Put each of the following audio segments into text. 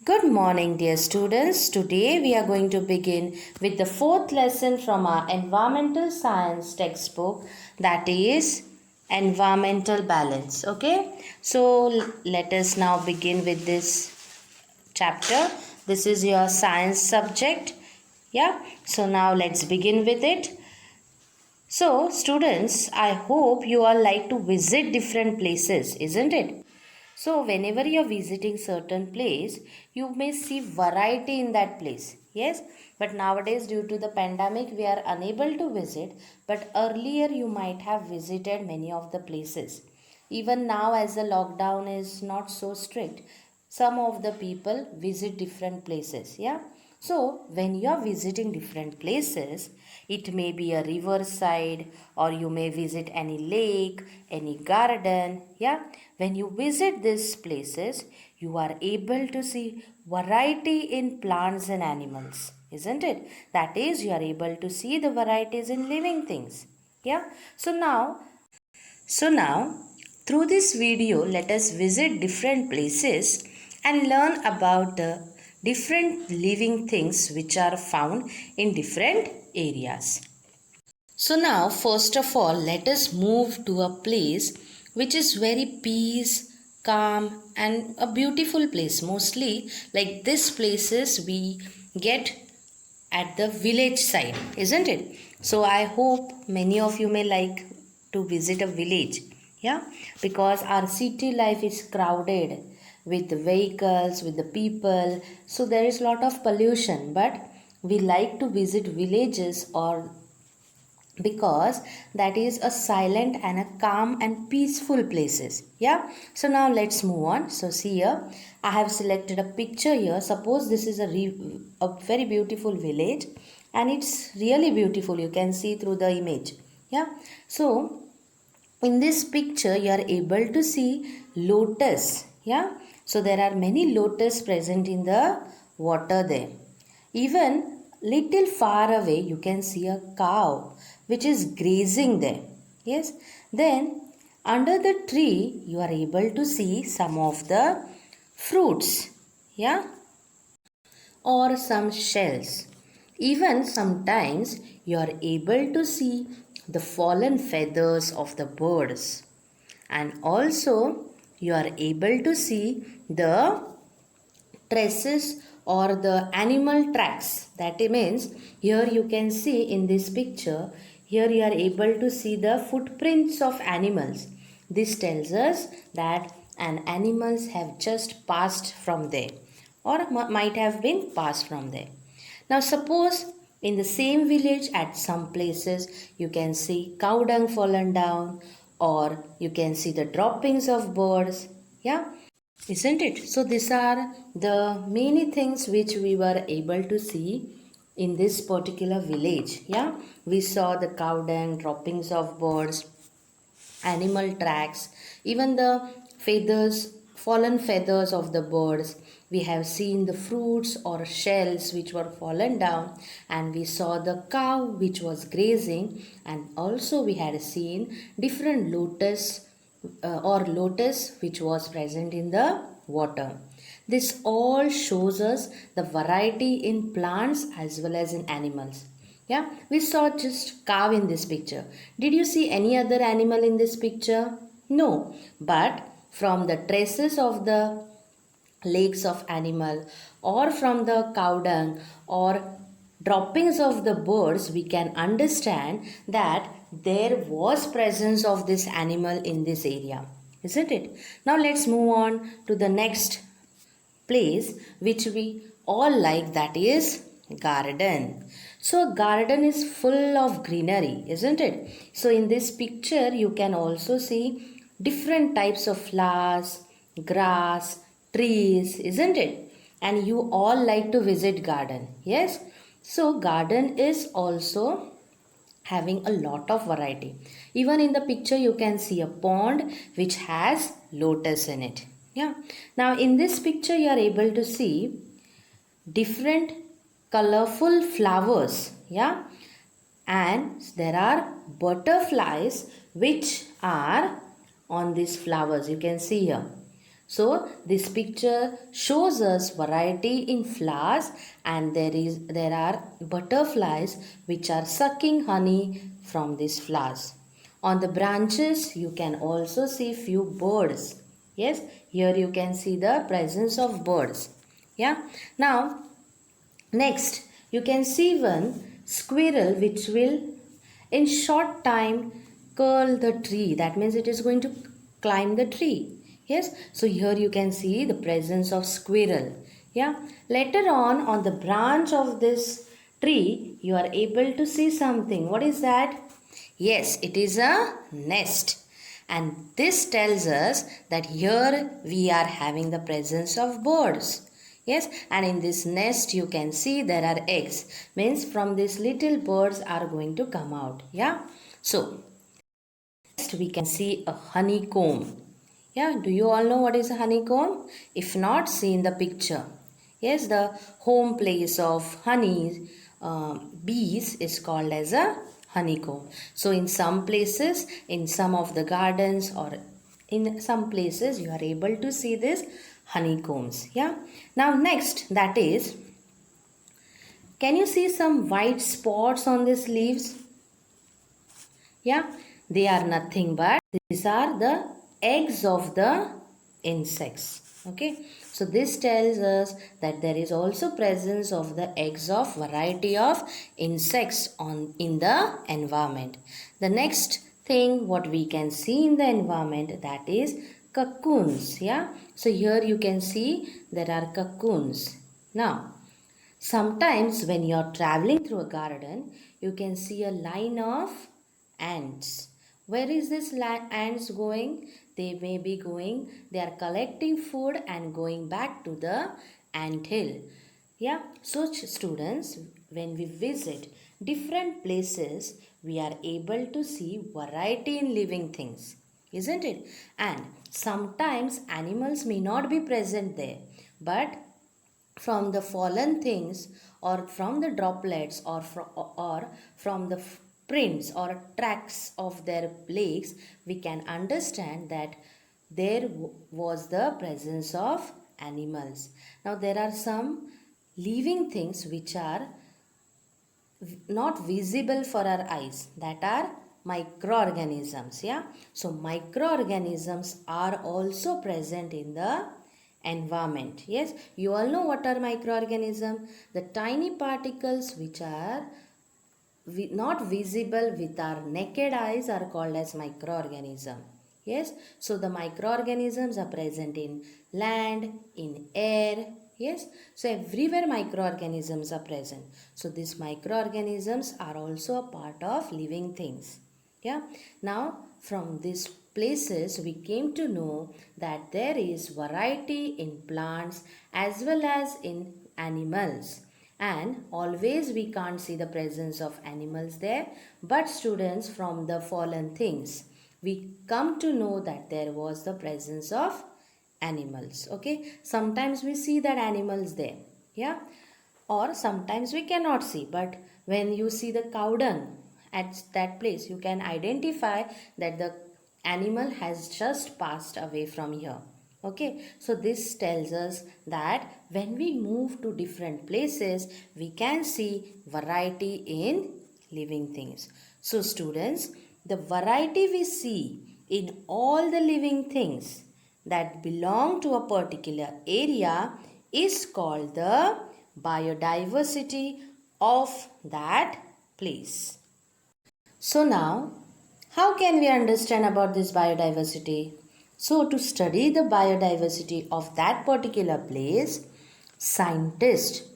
Good morning, dear students. Today we are going to begin with the fourth lesson from our environmental science textbook, that is environmental balance. Okay, so let us now begin with this chapter. This is your science subject. Yeah, so now let's begin with it. So, students, I hope you all like to visit different places, isn't it? So whenever you are visiting certain place, you may see variety in that place. Yes, but nowadays due to the pandemic we are unable to visit, but earlier you might have visited many of the places. Even now as the lockdown is not so strict, some of the people visit different places. Yeah. So when you are visiting different places, it may be a riverside or you may visit any lake, any garden. Yeah. When you visit these places, you are able to see variety in plants and animals, isn't it? That is, you are able to see the varieties in living things. Yeah. So now, through this video, let us visit different places and learn about the different living things which are found in different areas. So now, first of all, let us move to a place which is very peace, calm and a beautiful place. Mostly like this places we get at the village side, isn't it? So I hope many of you may like to visit a village. Yeah, because our city life is crowded with the vehicles, with the people, so there is a lot of pollution, but we like to visit villages or because that is a silent and a calm and peaceful places. Yeah, so now let's move on. So see here, I have selected a picture here. Suppose this is a very beautiful village and it's really beautiful, you can see through the image. Yeah, so in this picture you are able to see lotus. Yeah, so there are many lotus present in the water there. Even little far away you can see a cow which is grazing there. Yes, then under the tree you are able to see some of the fruits. Yeah, or some shells. Even sometimes you are able to see the fallen feathers of the birds, and also you are able to see the traces or the animal tracks. That means here you can see in this picture, here you are able to see the footprints of animals. This tells us that an animals have just passed from there or might have been passed from there. Now suppose in the same village at some places you can see cow dung fallen down or you can see the droppings of birds. Yeah, isn't it? So these are the many things which we were able to see in this particular village. Yeah, we saw the cow dung, droppings of birds, animal tracks, even the feathers, fallen feathers of the birds. We have seen the fruits or shells which were fallen down, and we saw the cow which was grazing, and also we had seen different lotus which was present in the water. This all shows us the variety in plants as well as in animals. Yeah, we saw just cow in this picture. Did you see any other animal in this picture? No, but from the traces of the legs of animal or from the cow dung or droppings of the birds, we can understand that there was presence of this animal in this area, isn't it? Now let's move on to the next place which we all like, that is garden. So garden is full of greenery, isn't it? So in this picture you can also see different types of flowers, grass, trees, isn't it? And you all like to visit garden. Yes, so garden is also having a lot of variety. Even in the picture you can see a pond which has lotus in it. Yeah, now in this picture you are able to see different colorful flowers. Yeah, and there are butterflies which are on these flowers, you can see here. So this picture shows us variety in flowers, and there are butterflies which are sucking honey from these flowers. On the branches you can also see few birds. Yes, here you can see the presence of birds. Yeah. Now next you can see one squirrel which will in short time curl the tree. That means it is going to climb the tree. Yes, so here you can see the presence of squirrel. Yeah, later on the branch of this tree you are able to see something. What is that? Yes, it is a nest. And this tells us that here we are having the presence of birds. Yes, and in this nest you can see there are eggs. Means from this little birds are going to come out. Yeah. So next we can see a honeycomb. Yeah, do you all know what is a honeycomb? If not, see in the picture. Yes, the home place of honey bees is called as a honeycomb. So in some places, in some of the gardens or in some places you are able to see this honeycombs. Yeah. Now next, that is, can you see some white spots on these leaves? Yeah, they are nothing but these are the eggs of the insects. Okay, so this tells us that there is also presence of the eggs of variety of insects in the environment. The next thing what we can see in the environment, that is cocoons. Yeah, so here you can see there are cocoons. Now sometimes when you are traveling through a garden, you can see a line of ants. Where is this ants going? They may be going, they are collecting food and going back to the ant hill. Yeah, so students, when we visit different places, we are able to see variety in living things, isn't it? And sometimes animals may not be present there, but from the fallen things or from the droplets or from the prints or tracks of their legs, we can understand that there was the presence of animals. Now there are some living things which are not visible for our eyes, that are microorganisms. Yeah, so microorganisms are also present in the environment. Yes, you all know what are microorganisms. The tiny particles which are not visible with our naked eyes are called as microorganism. Yes, so the microorganisms are present in land, in air. Yes, so everywhere microorganisms are present. So these microorganisms are also a part of living things. Yeah, now from these places we came to know that there is variety in plants as well as in animals. And always we can't see the presence of animals there, but students, from the fallen things we come to know that there was the presence of animals. Okay, sometimes we see that animals there, yeah, or sometimes we cannot see, but when you see the cow dung at that place, you can identify that the animal has just passed away from here. Okay, so this tells us that when we move to different places, we can see variety in living things. So students, the variety we see in all the living things that belong to a particular area is called the biodiversity of that place. So now, how can we understand about this biodiversity? So to study the biodiversity of that particular place, scientists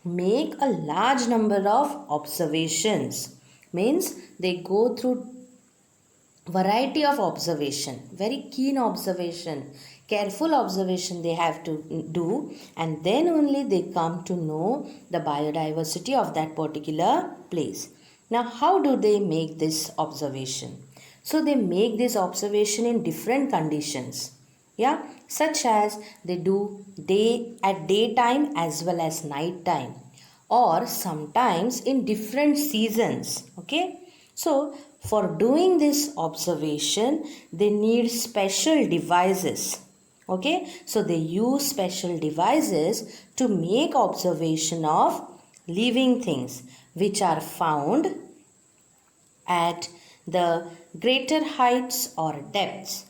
make a large number of observations. Means they go through variety of observation, very keen observation, careful observation they have to do, and then only they come to know the biodiversity of that particular place. Now how do they make this observation? So they make this observation in different conditions, yeah, such as they do at daytime as well as night time, or sometimes in different seasons. Okay, so for doing this observation they need special devices. Okay, so they use special devices to make observation of living things which are found at the greater heights or depths,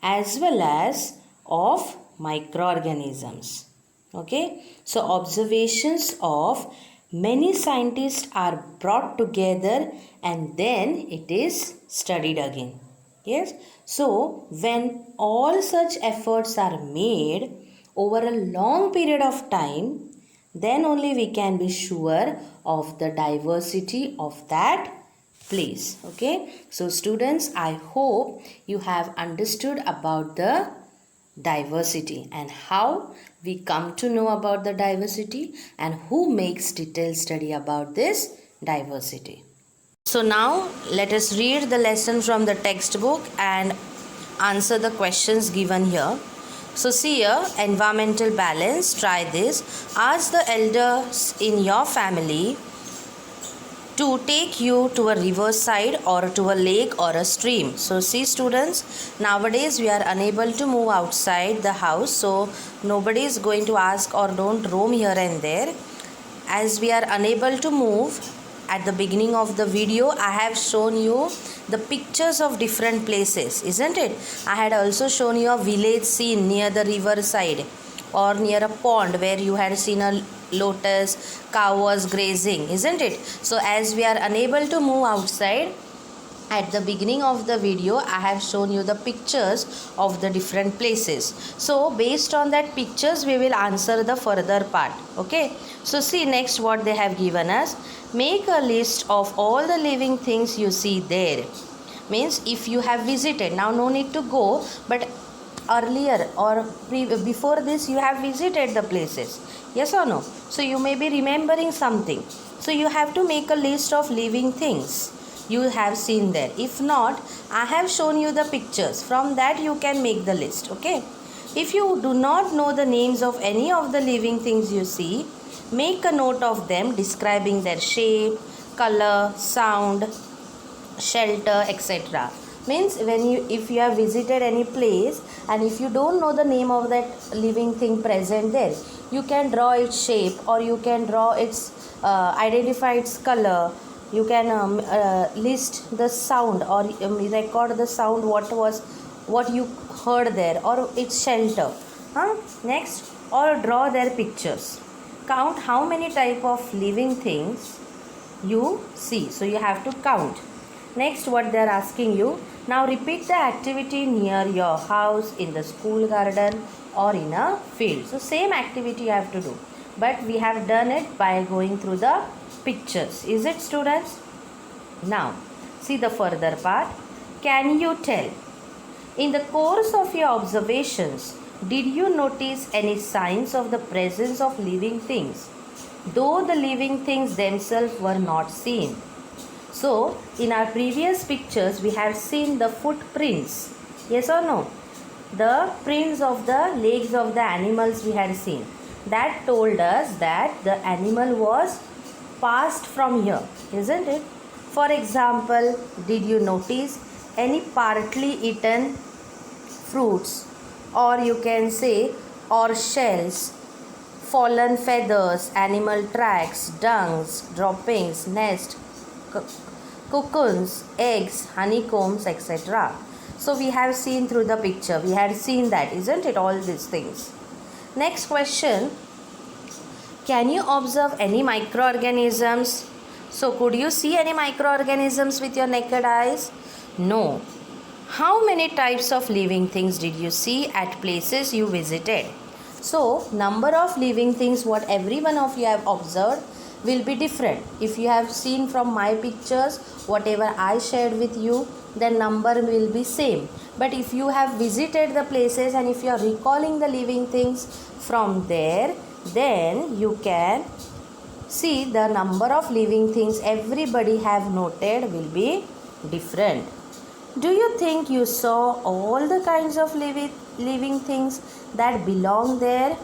as well as of microorganisms. Okay, so observations of many scientists are brought together and then it is studied again. Yes, so when all such efforts are made over a long period of time, then only we can be sure of the diversity of that place. Okay, so students, I hope you have understood about the diversity and how we come to know about the diversity and who makes detailed study about this diversity. So now let us read the lesson from the textbook and answer the questions given here. So see here, environmental balance, try this. Ask the elders in your family to take you to a river side or to a lake or a stream. So see students, nowadays we are unable to move outside the house, so nobody is going to ask or don't roam here and there. As we are unable to move, at the beginning of the video I have shown you the pictures of different places, isn't it? I had also shown you a village scene near the river side or near a pond where you had seen a lotus, cow was grazing, isn't it? So as we are unable to move outside, at the beginning of the video I have shown you the pictures of the different places. So based on that pictures we will answer the further part. Okay, so see next what they have given us. Make a list of all the living things you see there. Means if you have visited, now no need to go, but earlier or before this you have visited the places, yes or no? So you may be remembering something, so you have to make a list of living things you have seen there. If not, I have shown you the pictures, from that you can make the list. Okay, if you do not know the names of any of the living things you see, make a note of them describing their shape, color, sound, shelter, etc. Means when you, if you have visited any place and if you don't know the name of that living thing present there, you can draw its shape or you can draw its identify its color. You can list the sound or record the sound, what you heard there, or its shelter. Next, or draw their pictures. Count how many type of living things you see. So you have to count. Next, what they are asking you, now repeat the activity near your house, in the school garden or in a field. So same activity you have to do, but we have done it by going through the pictures. Is it students? Now see the further part. Can you tell, in the course of your observations, did you notice any signs of the presence of living things, though the living things themselves were not seen? So in our previous pictures we have seen the footprints, yes or no? The prints of the legs of the animals we had seen. That told us that the animal was passed from here, isn't it? For example, did you notice any partly eaten fruits, or you can say, or shells, fallen feathers, animal tracks, dungs, droppings, nest, cocoons, eggs, honeycombs, etc. So we have seen through the picture, we had seen that, isn't it, all these things. Next question, can you observe any microorganisms? So could you see any microorganisms with your naked eyes? No. How many types of living things did you see at places you visited? So number of living things what every one of you have observed will be different. If you have seen from my pictures, whatever I shared with you, the number will be same. But if you have visited the places and if you are recalling the living things from there, then you can see the number of living things everybody have noted will be different. Do you think you saw all the kinds of living things that belong there?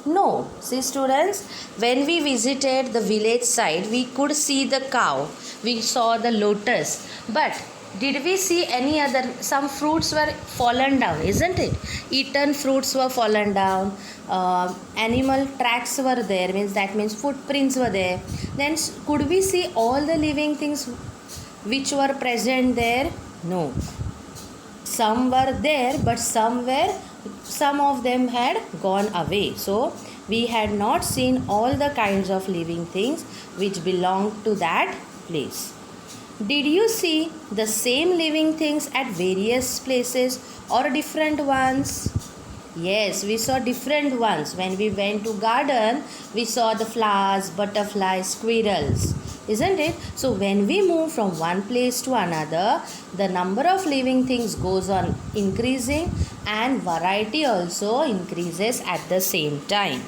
No. See students, when we visited the village side, we could see the cow, we saw the lotus, but Did we see any other? Some fruits were fallen down, isn't it? Eaten fruits were fallen down. Animal tracks were there, means footprints were there. Then could we see all the living things which were present there? No. Some were there, but some of them had gone away. So we had not seen all the kinds of living things which belonged to that place. Did you see the same living things at various places or different ones? Yes, we saw different ones. When we went to garden, we saw the flowers, butterflies, squirrels, isn't it? So when we move from one place to another, the number of living things goes on increasing and variety also increases at the same time.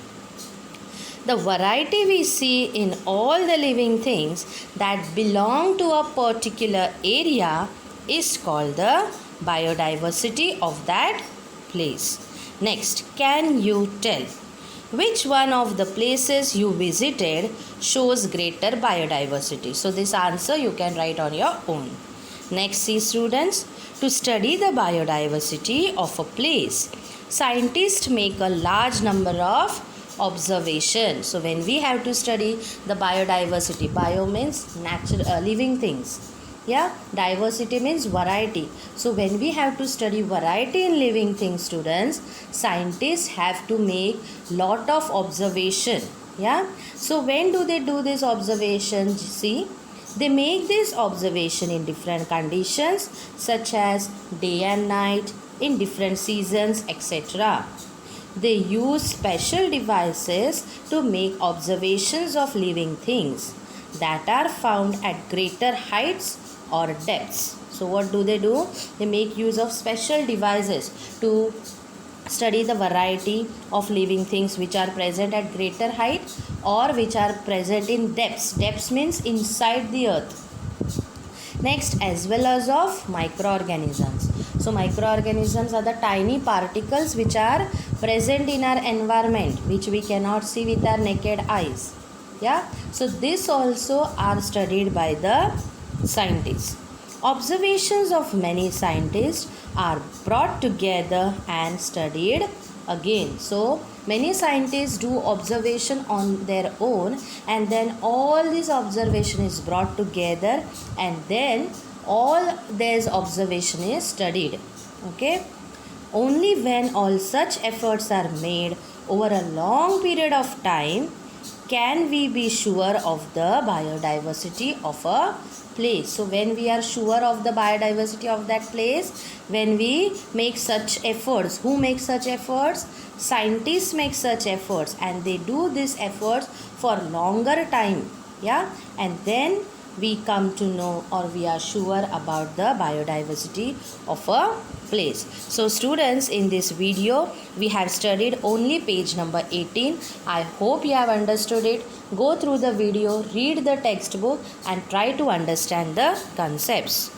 The variety we see in all the living things that belong to a particular area is called the biodiversity of that place. Next, can you tell which one of the places you visited shows greater biodiversity? So this answer you can write on your own. Next, see students, to study the biodiversity of a place, scientists make a large number of observations. So when we have to study the biodiversity, bio means natural living things. Yeah, diversity means variety. So when we have to study variety in living things, students, scientists have to make lot of observation. Yeah, so when do they do this observation? See, they make this observation in different conditions such as day and night, in different seasons, etc. They use special devices to make observations of living things that are found at greater heights or depths. So what do? They make use of special devices to study the variety of living things which are present at greater height or which are present in depths. Depths means inside the earth. Next, as well as of microorganisms. So microorganisms are the tiny particles which are present in our environment which we cannot see with our naked eyes. Yeah, so this also are studied by the scientists. Observations of many scientists are brought together and studied again. So many scientists do observation on their own, and then all this observation is brought together, and then all this observation is studied. Okay, only when all such efforts are made over a long period of time can we be sure of the biodiversity of a place. So when we are sure of the biodiversity of that place, when we make such efforts. Who makes such efforts? Scientists make such efforts, and they do these efforts for longer time. Yeah, and then we come to know, or we are sure about the biodiversity of a place. So students, in this video we have studied only page number 18. I hope you have understood it. Go through the video, read the textbook and try to understand the concepts.